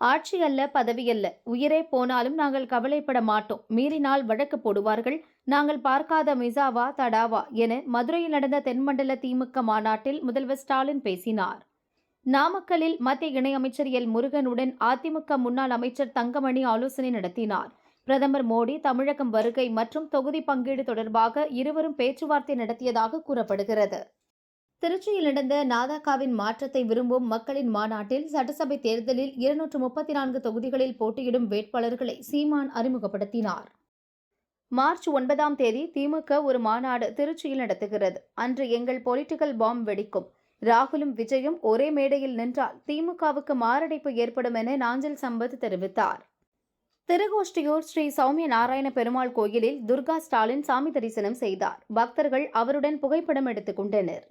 ஆட்சி அல்ல, பதவி அல்ல, உயிரே போனாலும் நாங்கள் கவலைப்பட மாட்டோம். மீறினால் வழக்கு போடுவார்கள். நாங்கள் பார்க்காத மிசாவா, தடாவா என மதுரையில் நடந்த தென்மண்டல திமுக மாநாட்டில் முதல்வர் ஸ்டாலின் பேசினார். நாமக்கல்லில் மத்திய இணையமைச்சர் எல். முருகனுடன் அதிமுக முன்னாள் அமைச்சர் தங்கமணி ஆலோசனை நடத்தினார். பிரதமர் மோடி தமிழகம் வருகை மற்றும் தொகுதி பங்கீடு தொடர்பாக இருவரும் பேச்சுவார்த்தை நடத்தியதாக கூறப்படுகிறது. திருச்சியில் நடந்த நாதகாவின் மாற்றத்தை விரும்பும் மக்களின் மாநாட்டில் சட்டசபை தேர்தலில் 234 தொகுதிகளில் போட்டியிடும் வேட்பாளர்களை சீமான் அறிமுகப்படுத்தினார். மார்ச் 9ஆம் தேதி திமுக ஒரு மாநாடு திருச்சியில் நடத்துகிறது. அன்று எங்கள் பொலிட்டிக்கல் பாம் வெடிக்கும். ராகுலும் விஜயும் ஒரே மேடையில் நின்றால் திமுகவுக்கு மாரடைப்பு ஏற்படும் என நாஞ்சில் சம்பத் தெரிவித்தார். திருக்கோஷ்டியூர் ஸ்ரீ சௌமிய நாராயண பெருமாள் கோயிலில் துர்கா ஸ்டாலின் சாமி தரிசனம் செய்தார். பக்தர்கள் அவருடன் புகைப்படம் எடுத்துக் கொண்டனர்.